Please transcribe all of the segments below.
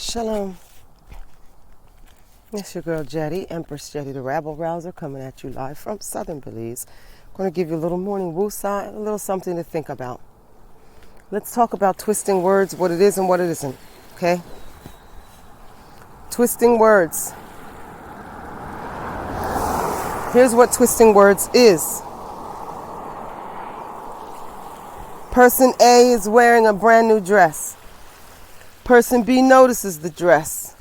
Shalom. It's your girl Jetty, Empress Jetty, the Rabble Rouser, coming at you live from Southern Belize. I'm going to give you a little morning woosah and a little something to think about. Let's talk about twisting words, what it is and what it isn't, okay? Twisting words. Here's what twisting words is. Person A is wearing a brand new dress. Person B notices the dress.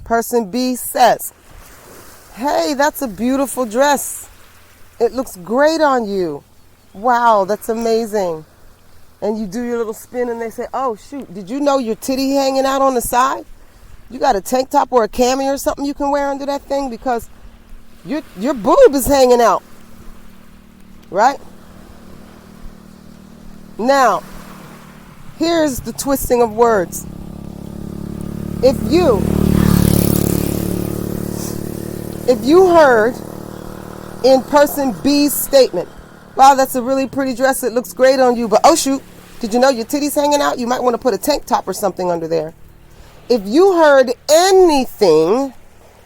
Person B says, "Hey, that's a beautiful dress. It looks great on you. Wow, that's amazing." And you do your little spin and they say, "Oh, shoot, did you know your titty hanging out on the side? You got a tank top or a cami or something you can wear under that thing because your boob is hanging out." Right? Now, here's the twisting of words. If you heard in person B's statement, "Wow, that's a really pretty dress. It looks great on you, but oh shoot, did you know your titty's hanging out? You might want to put a tank top or something under there." If you heard anything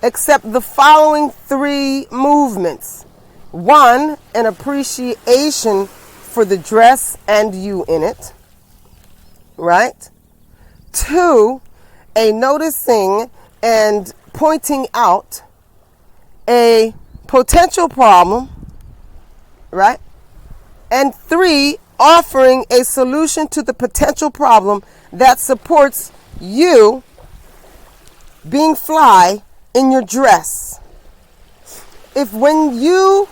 except the following three movements: one, an appreciation for the dress and you in it, right? Two, a noticing and pointing out a potential problem, right? And three, offering a solution to the potential problem that supports you being fly in your dress. If when you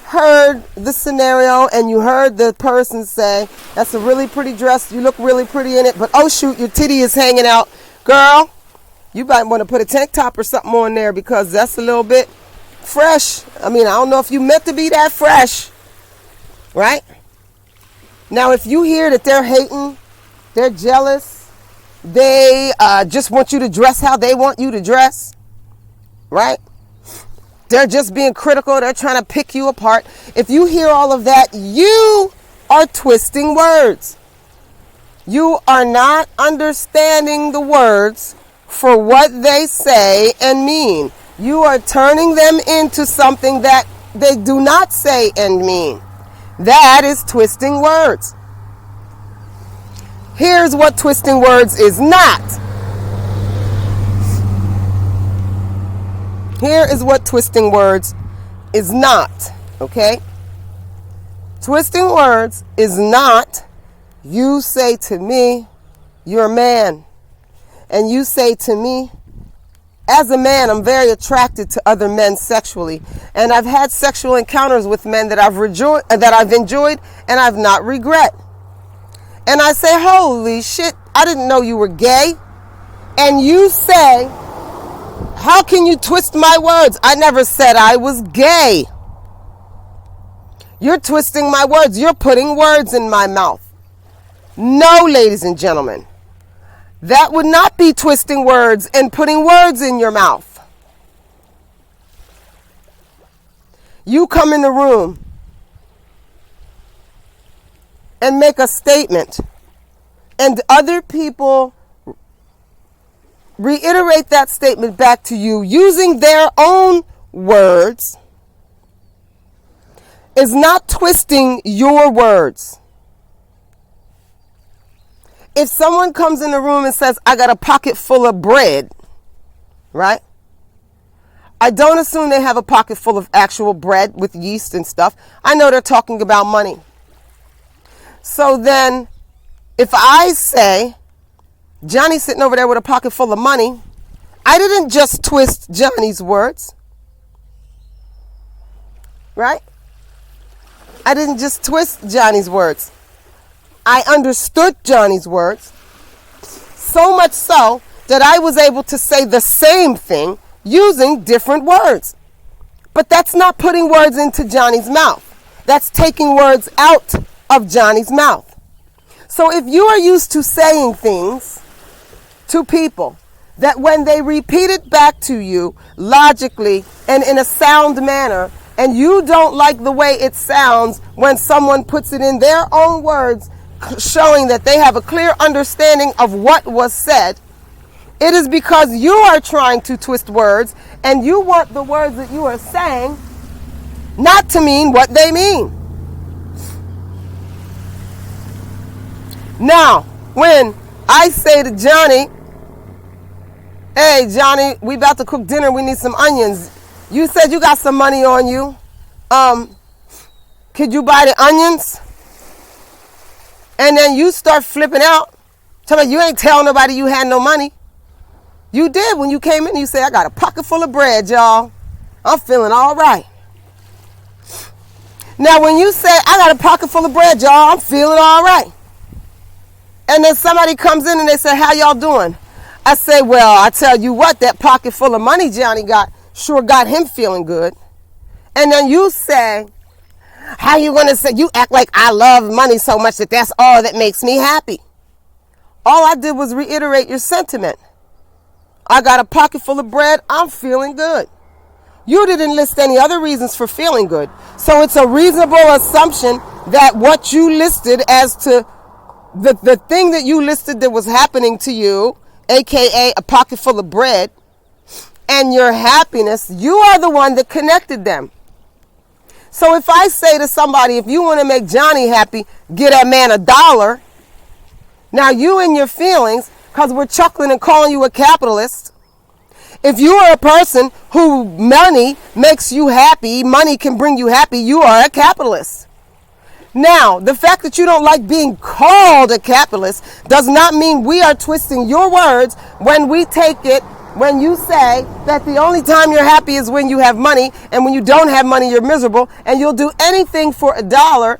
heard the scenario and you heard the person say, "That's a really pretty dress, you look really pretty in it, but oh shoot, your titty is hanging out," girl, you might want to put a tank top or something on there because that's a little bit fresh. I mean, I don't know if you meant to be that fresh, right? Now, if you hear that they're hating, they're jealous, they just want you to dress how they want you to dress, right? They're just being critical. They're trying to pick you apart. If you hear all of that, you are twisting words. You are not understanding the words for what they say and mean. You are turning them into something that they do not say and mean. That is twisting words. Here's what twisting words is not. Here is what twisting words is not, okay? Twisting words is not, you say to me, "You're a man," and you say to me, "As a man, I'm very attracted to other men sexually, and I've had sexual encounters with men that I've enjoyed and I've not regret." And I say, "Holy shit, I didn't know you were gay." And you say, "How can you twist my words? I never said I was gay." You're twisting my words. You're putting words in my mouth. No, ladies and gentlemen. That would not be twisting words and putting words in your mouth. You come in the room and make a statement, and other people reiterate that statement back to you using their own words, is not twisting your words. If someone comes in the room and says, "I got a pocket full of bread," right? I don't assume they have a pocket full of actual bread with yeast and stuff. I know they're talking about money. So then, if I say, "Johnny's sitting over there with a pocket full of money," I didn't just twist Johnny's words, right? I didn't just twist Johnny's words. I understood Johnny's words, so much so that I was able to say the same thing using different words. But that's not putting words into Johnny's mouth. That's taking words out of Johnny's mouth. So if you are used to saying things to people that when they repeat it back to you logically and in a sound manner, and you don't like the way it sounds when someone puts it in their own words, showing that they have a clear understanding of what was said, It is because you are trying to twist words and you want the words that you are saying not to mean what they mean. Now, when I say to Johnny, hey Johnny, we about to cook dinner, we need some onions. You said you got some money on you. Could you buy the onions? And then you start flipping out. Tell me you ain't tell nobody you had no money. You did when you came in. You said, I got a pocket full of bread, y'all. I'm feeling all right. Now, when you say, I got a pocket full of bread, y'all, I'm feeling all right. And then somebody comes in and they say, how y'all doing? I say, well, I tell you what, that pocket full of money Johnny got sure got him feeling good. And then you say, how you going to say, you act like I love money so much that that's all that makes me happy. All I did was reiterate your sentiment. I got a pocket full of bread. I'm feeling good. You didn't list any other reasons for feeling good. So it's a reasonable assumption that what you listed as to the thing that you listed that was happening to you, aka a pocket full of bread, and your happiness, you are the one that connected them. So if I say to somebody, if you want to make Johnny happy, get that man $1. Now you and your feelings, because we're chuckling and calling you a capitalist. If you are a person who money makes you happy, money can bring you happy, you are a capitalist. Now, the fact that you don't like being called a capitalist does not mean we are twisting your words when we take it, when you say that the only time you're happy is when you have money, and when you don't have money, you're miserable, and you'll do anything for $1,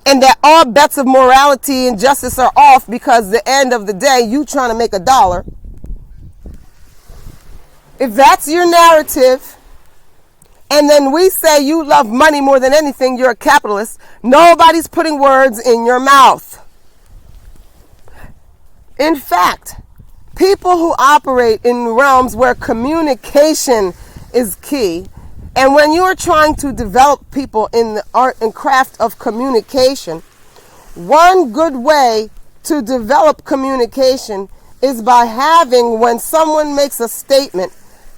and that all bets of morality and justice are off because the end of the day, you trying to make $1. If that's your narrative, and then we say you love money more than anything, you're a capitalist, nobody's putting words in your mouth. In fact, people who operate in realms where communication is key, and when you are trying to develop people in the art and craft of communication, one good way to develop communication is by having, when someone makes a statement,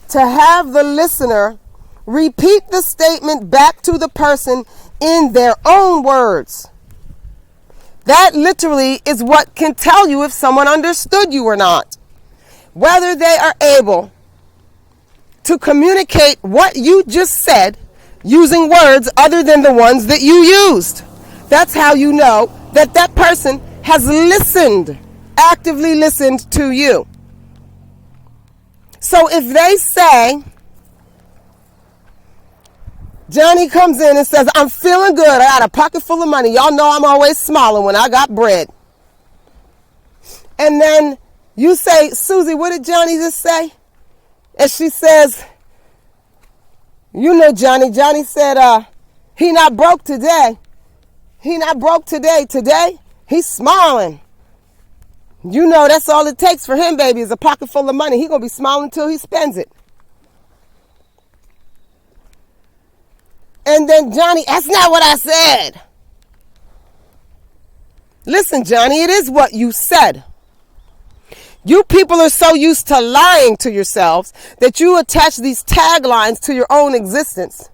to have the listener repeat the statement back to the person in their own words. That literally is what can tell you if someone understood you or not. Whether they are able to communicate what you just said using words other than the ones that you used. That's how you know that that person has listened, actively listened to you. So if they say, Johnny comes in and says, I'm feeling good, I got a pocket full of money, y'all know I'm always smiling when I got bread. And then you say, Susie, what did Johnny just say? And she says, you know Johnny. Johnny said, he not broke today. He not broke today. Today, he's smiling. You know that's all it takes for him, baby, is a pocket full of money. He going to be smiling until he spends it. And then Johnny, that's not what I said. Listen, Johnny, it is what you said. You people are so used to lying to yourselves that you attach these taglines to your own existence.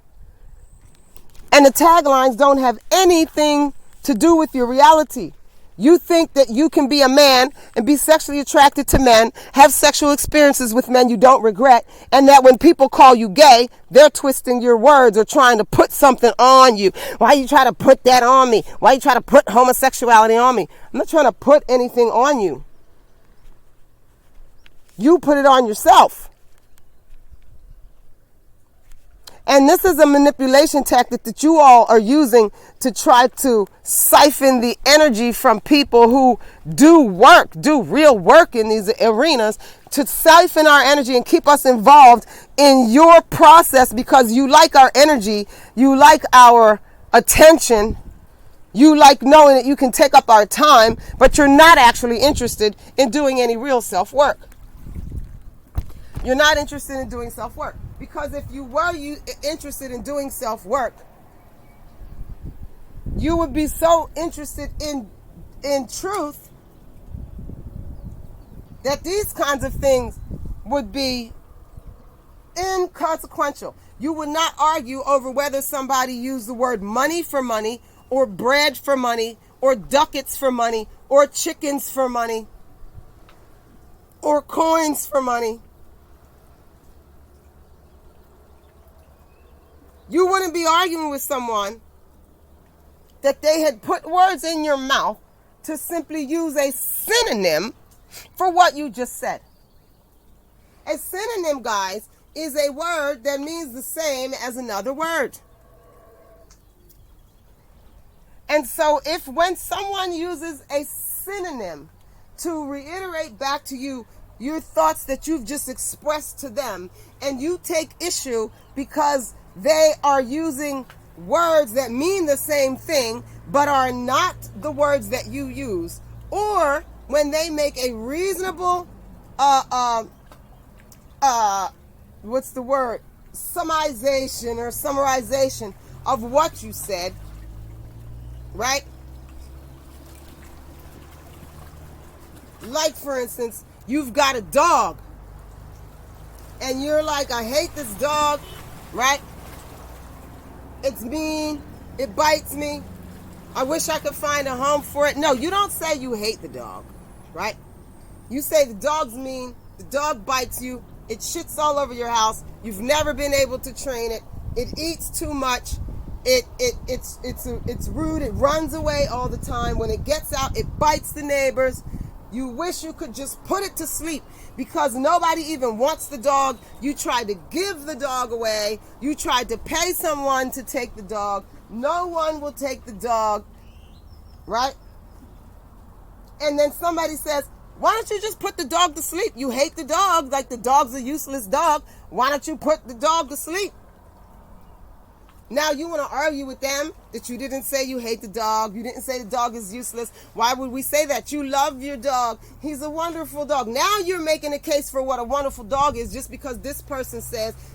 And the taglines don't have anything to do with your reality. You think that you can be a man and be sexually attracted to men, have sexual experiences with men you don't regret, and that when people call you gay, they're twisting your words or trying to put something on you. Why you try to put that on me? Why you try to put homosexuality on me? I'm not trying to put anything on you. You put it on yourself. And this is a manipulation tactic that you all are using to try to siphon the energy from people who do real work in these arenas, to siphon our energy and keep us involved in your process because you like our energy, you like our attention, you like knowing that you can take up our time, but you're not actually interested in doing any real self-work. You're not interested in doing self-work. Because if you were interested in doing self-work, you would be so interested in truth that these kinds of things would be inconsequential. You would not argue over whether somebody used the word money for money, or bread for money, or ducats for money, or chickens for money, or coins for money. You wouldn't be arguing with someone that they had put words in your mouth to simply use a synonym for what you just said. A synonym, guys, is a word that means the same as another word. And so when someone uses a synonym to reiterate back to you your thoughts that you've just expressed to them, and you take issue because they are using words that mean the same thing but are not the words that you use, or when they make a reasonable summarization of what you said, right? Like, for instance, you've got a dog and you're like, I hate this dog, right? It's mean, it bites me, I wish I could find a home for it. No, you don't say you hate the dog, right? You say the dog's mean, the dog bites you, it shits all over your house, you've never been able to train it, it eats too much, it's rude, it runs away all the time, when it gets out it bites the neighbors. You wish you could just put it to sleep because nobody even wants the dog. You tried to give the dog away. You tried to pay someone to take the dog. No one will take the dog, right? And then somebody says, why don't you just put the dog to sleep? You hate the dog, like the dog's a useless dog. Why don't you put the dog to sleep? Now you want to argue with them that you didn't say you hate the dog. You didn't say the dog is useless. Why would we say that? You love your dog. He's a wonderful dog. Now you're making a case for what a wonderful dog is just because this person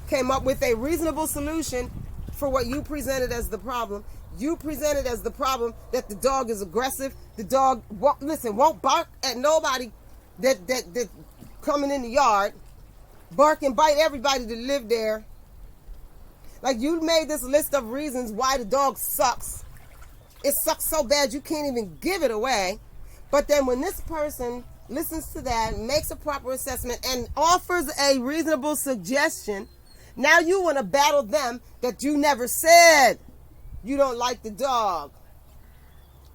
came up with a reasonable solution for what you presented as the problem. You presented as the problem that the dog is aggressive. The dog, won't bark at nobody that coming in the yard. Bark and bite everybody that live there. Like, you made this list of reasons why the dog sucks. It sucks so bad you can't even give it away. But then when this person listens to that, makes a proper assessment, and offers a reasonable suggestion, now you want to battle them that you never said you don't like the dog.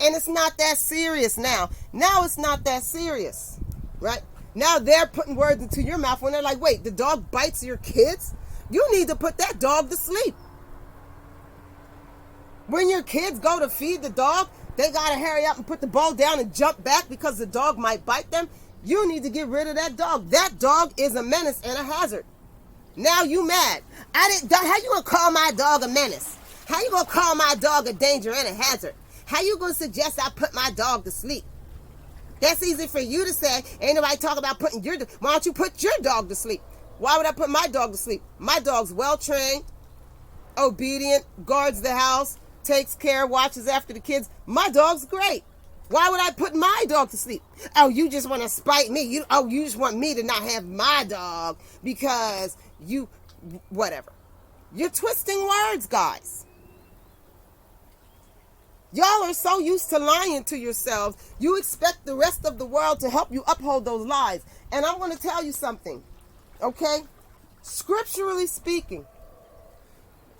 And it's not that serious now. Now it's not that serious, right? Now they're putting words into your mouth when they're like, wait, the dog bites your kids? You need to put that dog to sleep. When your kids go to feed the dog, they got to hurry up and put the ball down and jump back because the dog might bite them. You need to get rid of that dog. That dog is a menace and a hazard. Now you mad. How you going to call my dog a menace? How you going to call my dog a danger and a hazard? How you going to suggest I put my dog to sleep? That's easy for you to say. Ain't nobody talking about putting why don't you put your dog to sleep? Why would I put my dog to sleep? My dog's well-trained, obedient, guards the house, takes care, watches after the kids. My dog's great. Why would I put my dog to sleep? Oh, you just want to spite me. You just want me to not have my dog because whatever. You're twisting words, guys. Y'all are so used to lying to yourselves, you expect the rest of the world to help you uphold those lies. And I'm going to tell you something. Okay? Scripturally speaking,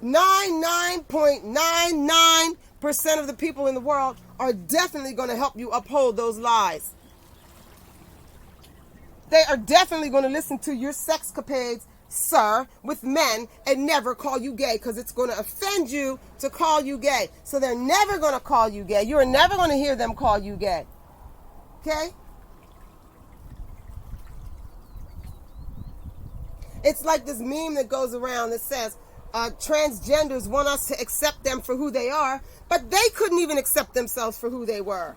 99.99% of the people in the world are definitely going to help you uphold those lies. They are definitely going to listen to your sexcapades, sir, with men and never call you gay because it's going to offend you to call you gay. So they're never going to call you gay. You are never going to hear them call you gay. Okay? It's like this meme that goes around that says, transgenders want us to accept them for who they are, but they couldn't even accept themselves for who they were.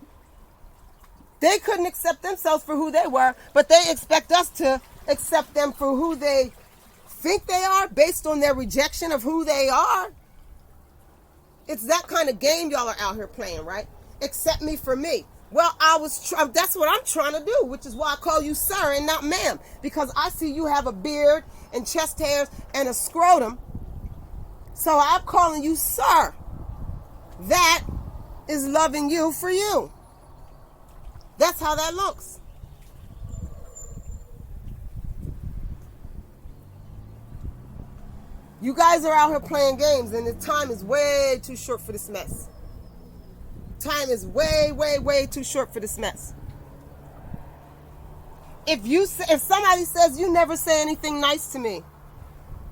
They couldn't accept themselves for who they were, but they expect us to accept them for who they think they are based on their rejection of who they are. It's that kind of game y'all are out here playing, right? Accept me for me. Well, that's what I'm trying to do, which is why I call you sir and not ma'am. Because I see you have a beard and chest hairs and a scrotum. So I'm calling you sir. That is loving you for you. That's how that looks. You guys are out here playing games, and the time is way too short for this mess. Time is way, way, way too short for this mess. If somebody says you never say anything nice to me,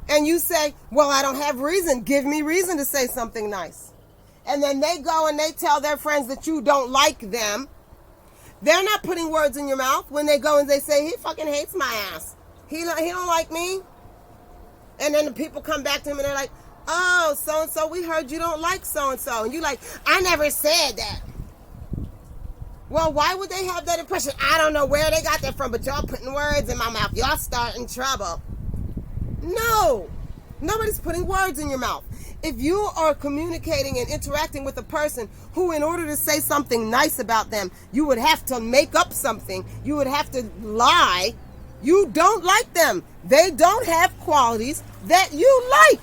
and you say, well, I don't have reason, give me reason to say something nice. And then they go and they tell their friends that you don't like them. They're not putting words in your mouth when they go and they say, he fucking hates my ass. He don't like me. And then the people come back to him and they're like, oh, so-and-so, we heard you don't like so-and-so. And you're like, I never said that. Well, why would they have that impression? I don't know where they got that from, but y'all putting words in my mouth. Y'all starting trouble. No, nobody's putting words in your mouth. If you are communicating and interacting with a person who, in order to say something nice about them, you would have to make up something, you would have to lie, you don't like them. They don't have qualities that you like.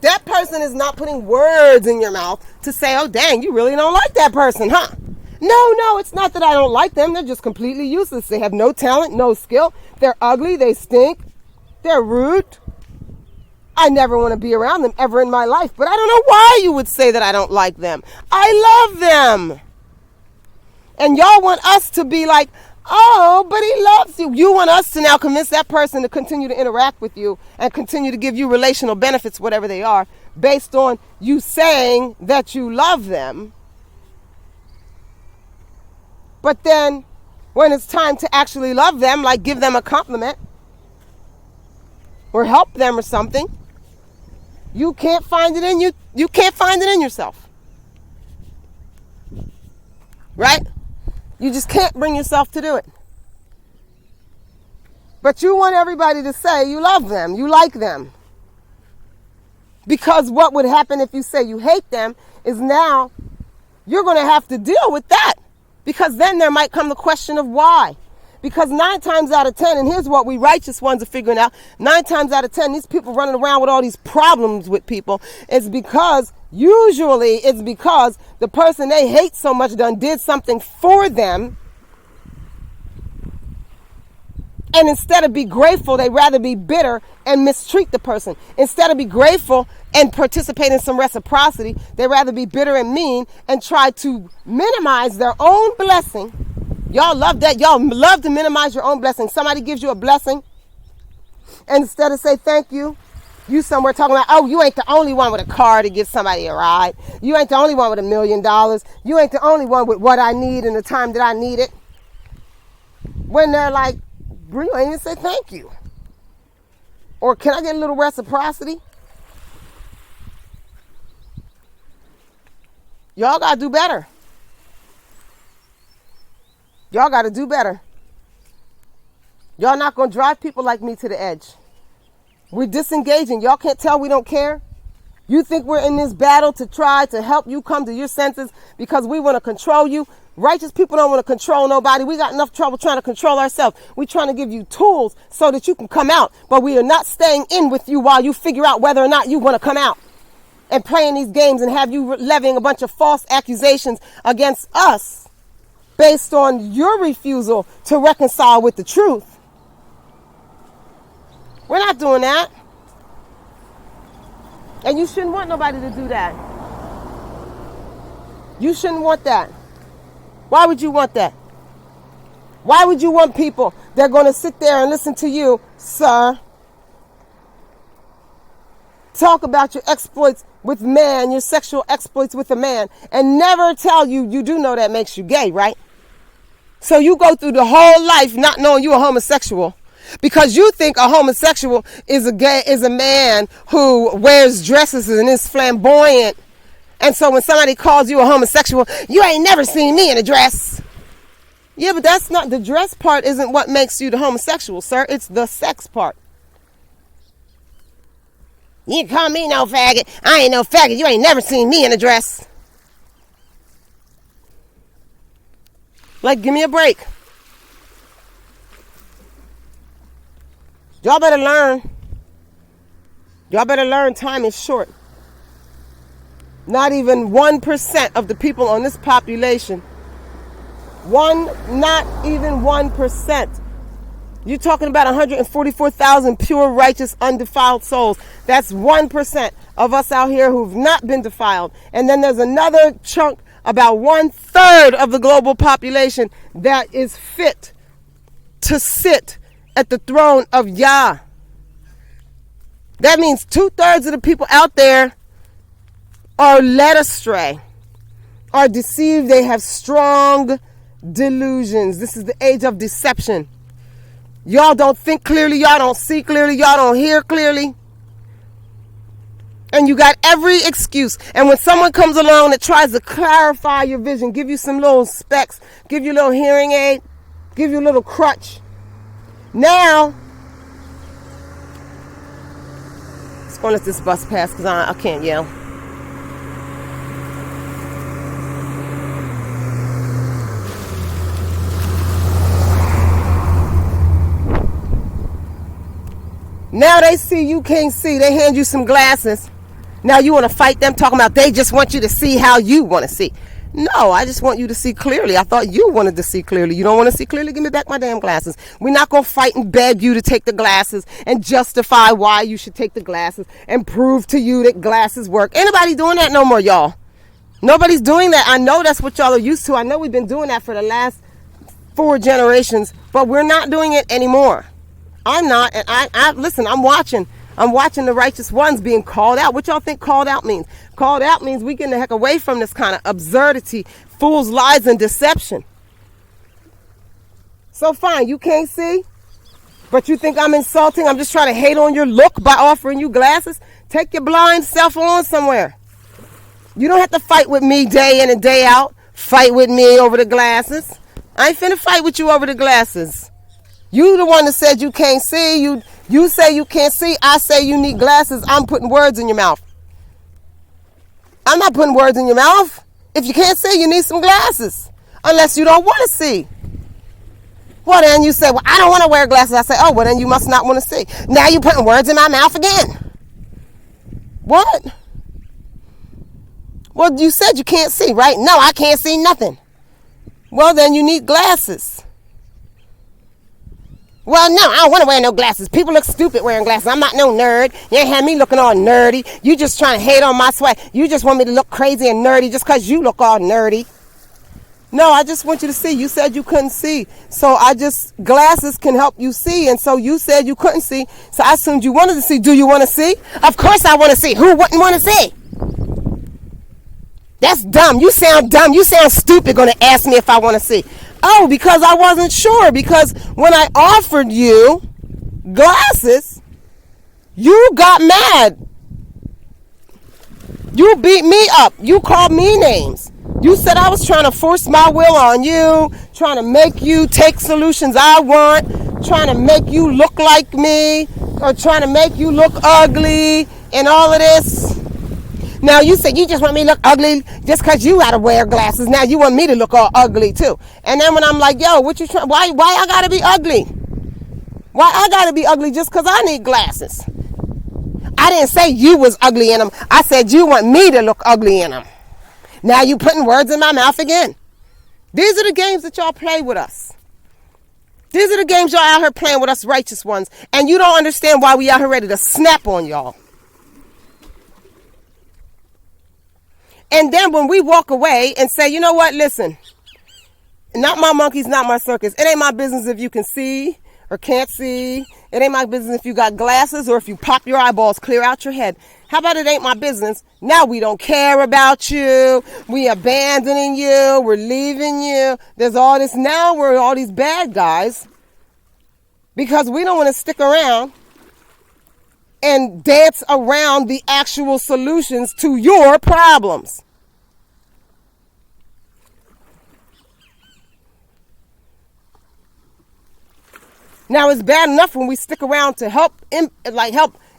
That person is not putting words in your mouth to say, oh, dang, you really don't like that person, huh? No, it's not that I don't like them. They're just completely useless. They have no talent, no skill. They're ugly. They stink. They're rude. I never want to be around them ever in my life. But I don't know why you would say that I don't like them. I love them. And y'all want us to be like, oh, but he loves you. You want us to now convince that person to continue to interact with you and continue to give you relational benefits, whatever they are, based on you saying that you love them. But then when it's time to actually love them, like give them a compliment or help them or something, you can't find it in you. You can't find it in yourself. Right? You just can't bring yourself to do it. But you want everybody to say you love them, you like them. Because what would happen if you say you hate them is now you're going to have to deal with that. Because then there might come the question of why. Because 9 times out of 10, and here's what we righteous ones are figuring out, 9 times out of 10, these people running around with all these problems with people, usually it's because the person they hate so much did something for them. And instead of be grateful, they rather be bitter and mistreat the person. Instead of be grateful and participate in some reciprocity, they rather be bitter and mean and try to minimize their own blessing. Y'all love that. Y'all love to minimize your own blessing. Somebody gives you a blessing, and instead of say thank you, you somewhere talking about, oh, you ain't the only one with a car to give somebody a ride. You ain't the only one with $1 million. You ain't the only one with what I need in the time that I need it. When they're like, you ain't even say thank you. Or can I get a little reciprocity? Y'all got to do better. Y'all got to do better. Y'all not going to drive people like me to the edge. We're disengaging. Y'all can't tell we don't care. You think we're in this battle to try to help you come to your senses because we want to control you? Righteous people don't want to control nobody. We got enough trouble trying to control ourselves. We're trying to give you tools so that you can come out. But we are not staying in with you while you figure out whether or not you want to come out. And playing these games and have you levying a bunch of false accusations against us based on your refusal to reconcile with the truth. We're not doing that. And you shouldn't want nobody to do that. You shouldn't want that. Why would you want that? Why would you want people that are going to sit there and listen to you, sir, talk about your exploits with man, your sexual exploits with a man, and never tell you, you do know that makes you gay, right? So you go through the whole life not knowing you're a homosexual because you think a homosexual is a man who wears dresses and is flamboyant. And so when somebody calls you a homosexual, you ain't never seen me in a dress. Yeah, but that's not, the dress part isn't what makes you the homosexual, sir. It's the sex part. You ain't call me no faggot. I ain't no faggot. You ain't never seen me in a dress. Like, give me a break. Y'all better learn. Y'all better learn time is short. Not even 1% of the people on this population. Not even 1%. You're talking about 144,000 pure, righteous, undefiled souls. That's 1% of us out here who've not been defiled. And then there's another chunk, about 1/3 of the global population, that is fit to sit at the throne of Yah. That means 2/3 of the people out there are led astray, are deceived. They have strong delusions. This is the age of deception. Y'all don't think clearly. Y'all don't see clearly. Y'all don't hear clearly. And you got every excuse. And when someone comes along that tries to clarify your vision, give you some little specs, give you a little hearing aid, give you a little crutch. Now, let's go let this bus pass because I can't yell. Now they see you can't see. They hand you some glasses. Now you want to fight them talking about they just want you to see how you want to see. No, I just want you to see clearly. I thought you wanted to see clearly. You don't want to see clearly? Give me back my damn glasses. We're not going to fight and beg you to take the glasses and justify why you should take the glasses and prove to you that glasses work. Anybody doing that no more, y'all? Nobody's doing that. I know that's what y'all are used to. I know we've been doing that for the last 4 generations, but we're not doing it anymore. I'm not, and I listen, I'm watching the righteous ones being called out. What y'all think called out means? Called out means we getting the heck away from this kind of absurdity, fools, lies, and deception. So fine, you can't see, but you think I'm insulting? I'm just trying to hate on your look by offering you glasses? Take your blind self on somewhere. You don't have to fight with me day in and day out. Fight with me over the glasses. I ain't finna fight with you over the glasses. You the one that said you can't see. You say you can't see. I say you need glasses. I'm putting words in your mouth. I'm not putting words in your mouth. If you can't see, you need some glasses. Unless you don't want to see. Well, then you say, well, I don't want to wear glasses. I say, oh, well, then you must not want to see. Now you're putting words in my mouth again. What? Well, you said you can't see, right? No, I can't see nothing. Well, then you need glasses. Well, no, I don't want to wear no glasses. People look stupid wearing glasses. I'm not no nerd. You ain't have me looking all nerdy. You just trying to hate on my swag. You just want me to look crazy and nerdy just because you look all nerdy. No, I just want you to see. You said you couldn't see. So glasses can help you see. And so you said you couldn't see. So I assumed you wanted to see. Do you want to see? Of course I want to see. Who wouldn't want to see? That's dumb. You sound dumb. You sound stupid going to ask me if I want to see. Oh, because I wasn't sure. Because when I offered you glasses, you got mad. You beat me up. You called me names. You said I was trying to force my will on you, trying to make you take solutions I want, trying to make you look like me, or trying to make you look ugly, and all of this. Now you said you just want me to look ugly just because you gotta wear glasses. Now you want me to look all ugly too. And then when I'm like, yo, what you trying? Why I gotta be ugly? Why I gotta be ugly just because I need glasses? I didn't say you was ugly in them. I said you want me to look ugly in them. Now you putting words in my mouth again. These are the games that y'all play with us. These are the games y'all out here playing with us righteous ones. And you don't understand why we out here ready to snap on y'all. And then when we walk away and say, you know what, listen, not my monkeys, not my circus. It ain't my business if you can see or can't see. It ain't my business if you got glasses or if you pop your eyeballs clear out your head. How about it ain't my business? Now we don't care about you. We abandoning you. We're leaving you. There's all this. Now we're all these bad guys because we don't want to stick around and dance around the actual solutions to your problems. Now it's bad enough when we stick around to help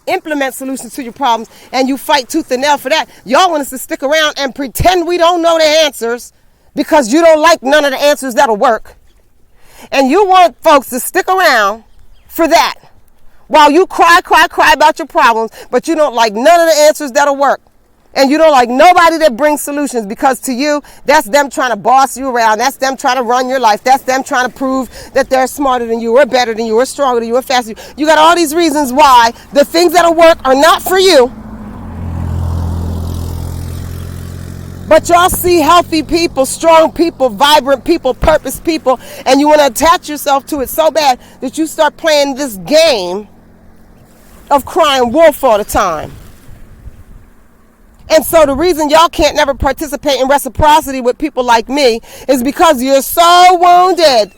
implement solutions to your problems, and you fight tooth and nail for that. Y'all want us to stick around and pretend we don't know the answers because you don't like none of the answers that'll work. And you want folks to stick around for that while you cry about your problems, but you don't like none of the answers that'll work. And you don't like nobody that brings solutions, because to you, that's them trying to boss you around. That's them trying to run your life. That's them trying to prove that they're smarter than you, or better than you, or stronger than you, or faster than you. You got all these reasons why the things that'll work are not for you. But y'all see healthy people, strong people, vibrant people, purpose people, and you want to attach yourself to it so bad that you start playing this game of crying wolf all the time. And so the reason y'all can't never participate in reciprocity with people like me is because you're so wounded.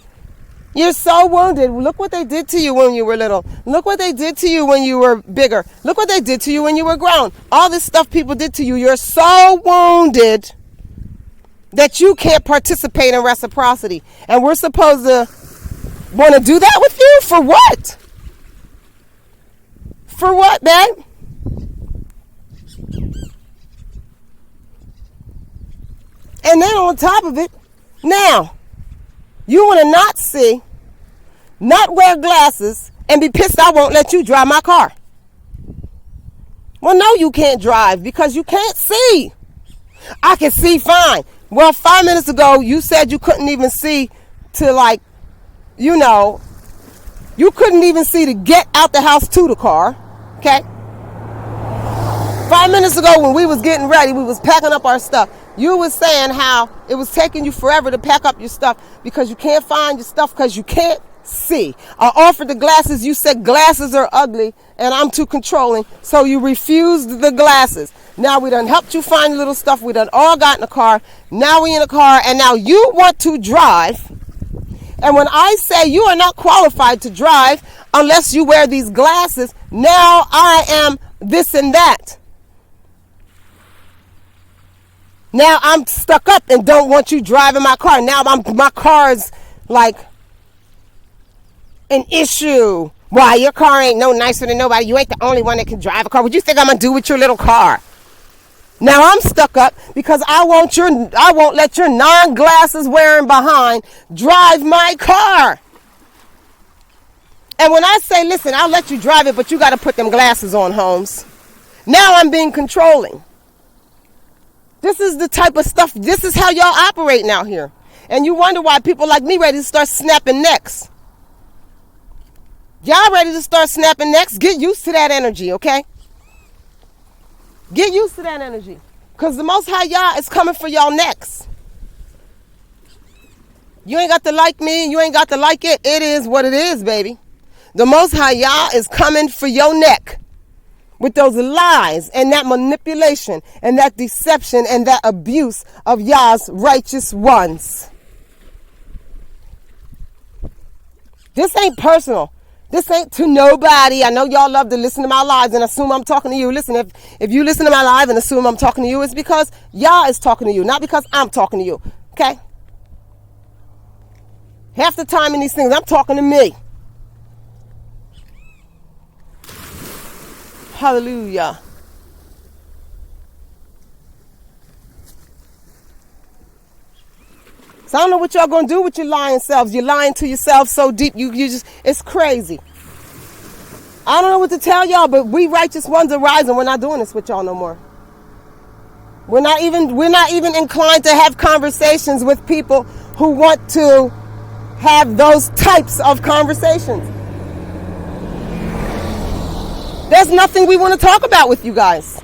You're so wounded. Look what they did to you when you were little. Look what they did to you when you were bigger. Look what they did to you when you were grown. All this stuff people did to you. You're so wounded that you can't participate in reciprocity. And we're supposed to want to do that with you? For what? For what, man? And then on top of it, now, you want to not see, not wear glasses, and be pissed I won't let you drive my car. Well, no, you can't drive because you can't see. I can see fine. Well, 5 minutes ago, you said you couldn't even see to, you couldn't even see to get out the house to the car, okay? 5 minutes ago when we was getting ready, we was packing up our stuff. You was saying how it was taking you forever to pack up your stuff because you can't find your stuff because you can't see. I offered the glasses. You said glasses are ugly and I'm too controlling. So you refused the glasses. Now we done helped you find little stuff. We done all got in the car. Now we in the car and now you want to drive. And when I say you are not qualified to drive unless you wear these glasses, now I am this and that. Now I'm stuck up and don't want you driving my car. Now my car's like an issue. Why, your car ain't no nicer than nobody. You ain't the only one that can drive a car. What you think I'm gonna do with your little car? Now I'm stuck up because I won't let your non-glasses wearing behind drive my car. And when I say, listen, I'll let you drive it, but you got to put them glasses on, Holmes. Now I'm being controlling. This is the type of stuff, this is how y'all operating out here. And you wonder why people like me ready to start snapping necks. Y'all ready to start snapping necks? Get used to that energy, okay? Get used to that energy. Because the Most High Yah is coming for y'all necks. You ain't got to like me, you ain't got to like it. It is what it is, baby. The Most High Yah is coming for your neck. With those lies and that manipulation and that deception and that abuse of Yah's righteous ones. This ain't personal. This ain't to nobody. I know y'all love to listen to my lives and assume I'm talking to you. Listen, if you listen to my live and assume I'm talking to you, it's because Yah is talking to you, not because I'm talking to you. Okay? Half the time in these things, I'm talking to me. Hallelujah. So I don't know what y'all gonna do with your lying selves. You're lying to yourself so deep, you just, it's crazy. I don't know what to tell y'all, but we righteous ones are rising. We're not doing this with y'all no more. We're not even inclined to have conversations with people who want to have those types of conversations. There's nothing we want to talk about with you guys.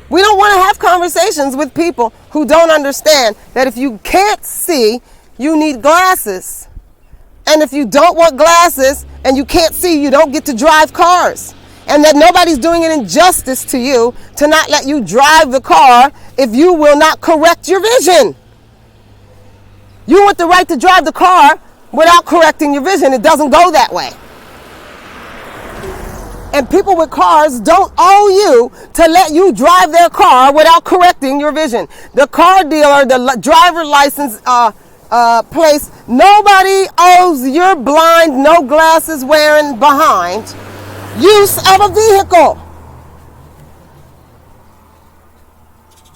We don't want to have conversations with people who don't understand that if you can't see, you need glasses. And if you don't want glasses and you can't see, you don't get to drive cars. And that nobody's doing an injustice to you to not let you drive the car if you will not correct your vision. You want the right to drive the car without correcting your vision. It doesn't go that way. And people with cars don't owe you to let you drive their car without correcting your vision. The car dealer, the driver license place, nobody owes your blind, no glasses wearing behind use of a vehicle.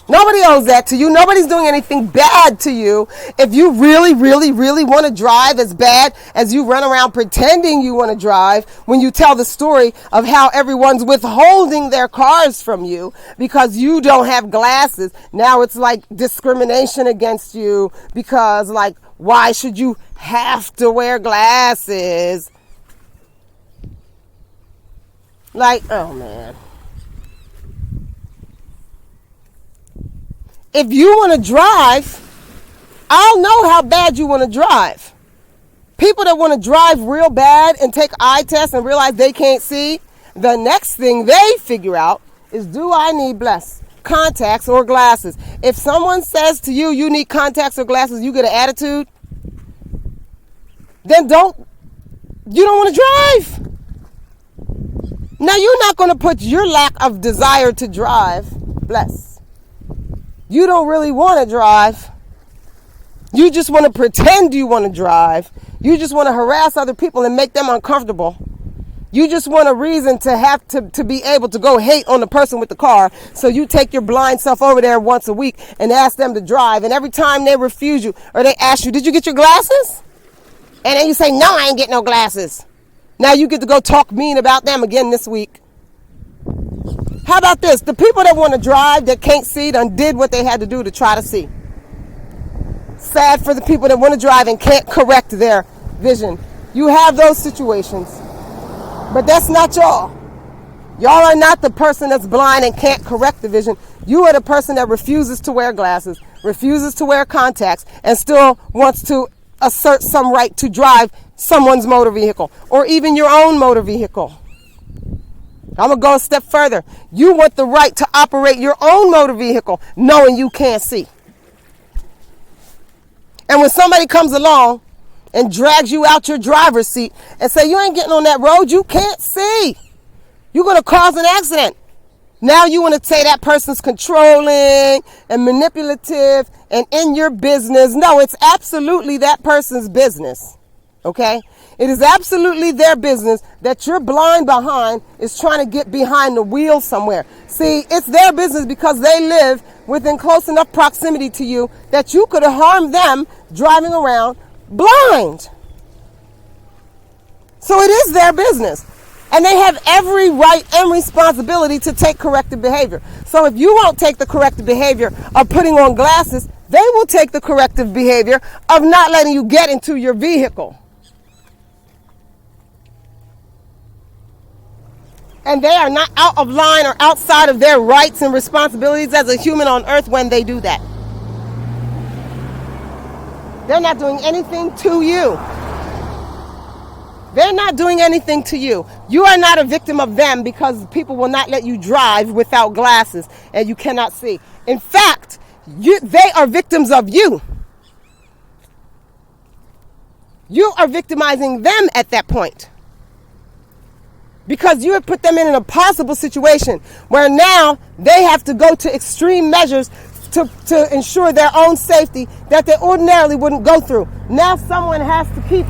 Nobody owes that to you. Nobody's doing anything bad to you. If you really, really, really want to drive as bad as you run around pretending you want to drive when you tell the story of how everyone's withholding their cars from you because you don't have glasses. Now it's like discrimination against you because, like, why should you have to wear glasses? Like, oh man. If you want to drive, I'll know how bad you want to drive. People that want to drive real bad and take eye tests and realize they can't see, the next thing they figure out is, do I need contacts or glasses? If someone says to you, you need contacts or glasses, you get an attitude, then you don't want to drive. Now, you're not going to put your lack of desire to drive, you don't really want to drive. You just want to pretend you want to drive. You just want to harass other people and make them uncomfortable. You just want a reason to have to be able to go hate on the person with the car. So you take your blind self over there once a week and ask them to drive. And every time they refuse you or they ask you, did you get your glasses? And then you say, no, I ain't get no glasses. Now you get to go talk mean about them again this week. How about this? The people that want to drive that can't see done did what they had to do to try to see. Sad for the people that want to drive and can't correct their vision. You have those situations. But that's not y'all. Y'all are not the person that's blind and can't correct the vision. You are the person that refuses to wear glasses, refuses to wear contacts, and still wants to assert some right to drive someone's motor vehicle or even your own motor vehicle. I'm going to go a step further. You want the right to operate your own motor vehicle knowing you can't see. And when somebody comes along and drags you out your driver's seat and say, you ain't getting on that road, you can't see. You're going to cause an accident. Now you want to say that person's controlling and manipulative and in your business. No, it's absolutely that person's business. Okay? It is absolutely their business that you're blind behind is trying to get behind the wheel somewhere. See, it's their business because they live within close enough proximity to you that you could harm them driving around blind. So it is their business. And they have every right and responsibility to take corrective behavior. So if you won't take the corrective behavior of putting on glasses, they will take the corrective behavior of not letting you get into your vehicle. And they are not out of line or outside of their rights and responsibilities as a human on earth when they do that. They're not doing anything to you. They're not doing anything to you. You are not a victim of them because people will not let you drive without glasses and you cannot see. In fact, they are victims of you. You are victimizing them at that point. Because you have put them in an impossible situation where now they have to go to extreme measures to ensure their own safety that they ordinarily wouldn't go through. Now someone has to keep,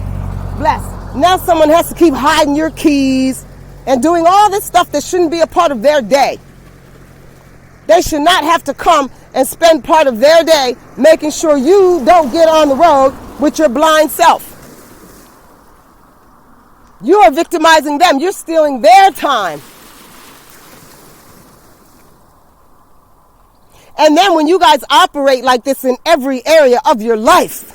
now someone has to keep hiding your keys and doing all this stuff that shouldn't be a part of their day. They should not have to come and spend part of their day making sure you don't get on the road with your blind self. You are victimizing them. You're stealing their time. And then when you guys operate like this in every area of your life,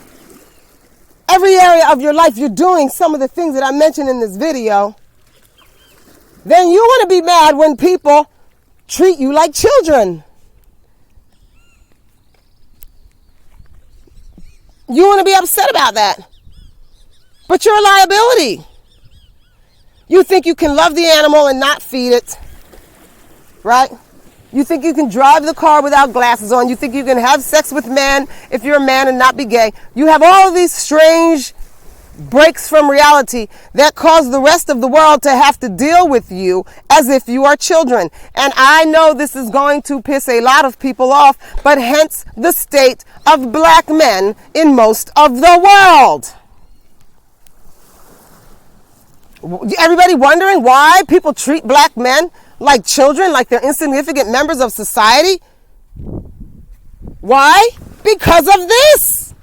you're doing some of the things that I mentioned in this video, then you want to be mad when people treat you like children. You want to be upset about that. But you're a liability. You think you can love the animal and not feed it, right? You think you can drive the car without glasses on. You think you can have sex with men if you're a man and not be gay. You have all of these strange breaks from reality that cause the rest of the world to have to deal with you as if you are children. And I know this is going to piss a lot of people off, but hence the state of black men in most of the world. Everybody wondering why people treat black men like children, like they're insignificant members of society? Why? Because of this.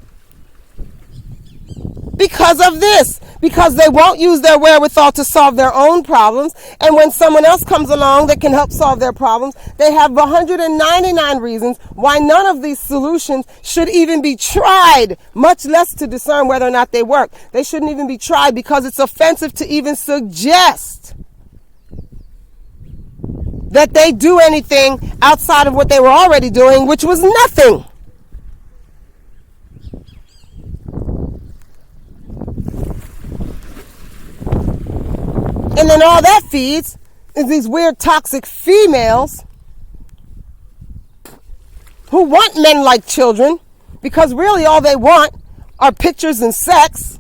Because of this. Because they won't use their wherewithal to solve their own problems. And when someone else comes along that can help solve their problems, they have 199 reasons why none of these solutions should even be tried, much less to discern whether or not they work. They shouldn't even be tried because it's offensive to even suggest that they do anything outside of what they were already doing, which was nothing. And then all that feeds is these weird toxic females who want men like children because really all they want are pictures and sex.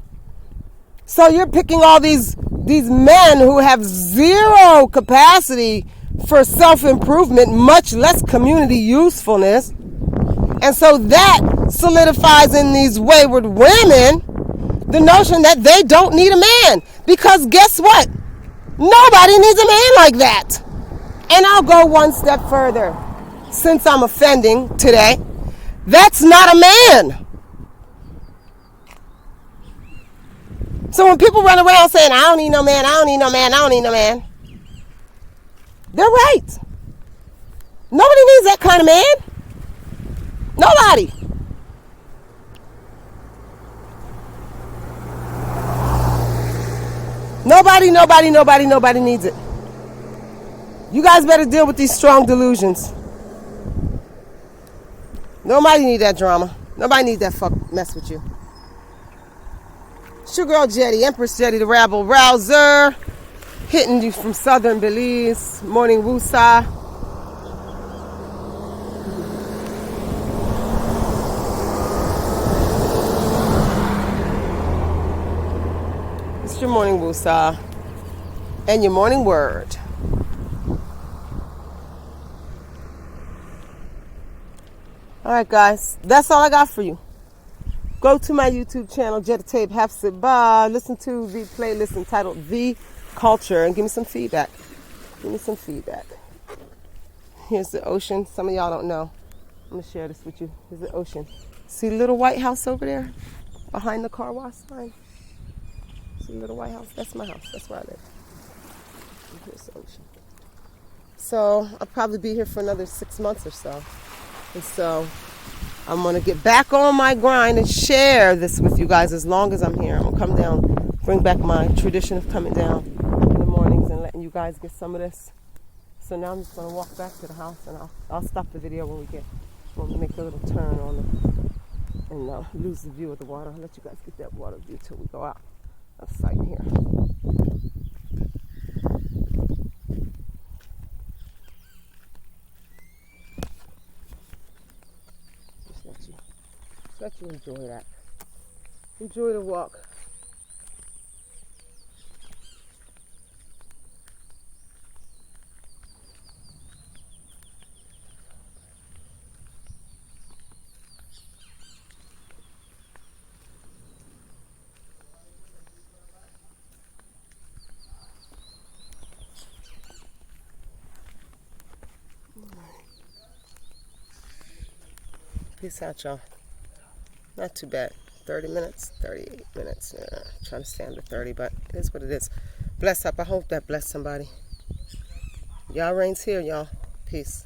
So you're picking all these men who have zero capacity for self-improvement, much less community usefulness. And so that solidifies in these wayward women the notion that they don't need a man. Because guess what? Nobody needs a man like that. And I'll go one step further, since I'm offending today. That's not a man. So when people run around saying, I don't need no man, I don't need no man, I don't need no man, they're right. Nobody needs that kind of man. Nobody. Nobody needs it. You guys better deal with these strong delusions. Nobody need that drama. Nobody need that mess with you. It's your girl Jetty, Empress Jetty, the rabble rouser, hitting you from southern Belize. Morning woosah. It's your morning woosah and your morning word. All right, guys, that's all I got for you. Go to my YouTube channel, Jetta Tape Hafsibah. Listen to the playlist entitled The Culture and give me some feedback. Here's the ocean. Some of y'all don't know. I'm going to share this with you. Here's the ocean. See the little white house over there behind the car wash sign? See the little white house? That's my house. That's where I live. And here's the ocean. So I'll probably be here for another 6 months or so. And so I'm going to get back on my grind and share this with you guys as long as I'm here. I'm going to come down, bring back my tradition of coming down in the mornings and letting you guys get some of this. So now I'm just going to walk back to the house and I'll stop the video when we make a little turn on and lose the view of the water. I'll let you guys get that water view till we go out of sight here. Let you enjoy that. Enjoy the walk. Peace out, y'all. Not too bad. 30 minutes, 38 minutes. Trying to stay under 30, but it is what it is. Bless up. I hope that blessed somebody. Y'all reigns here, y'all. Peace.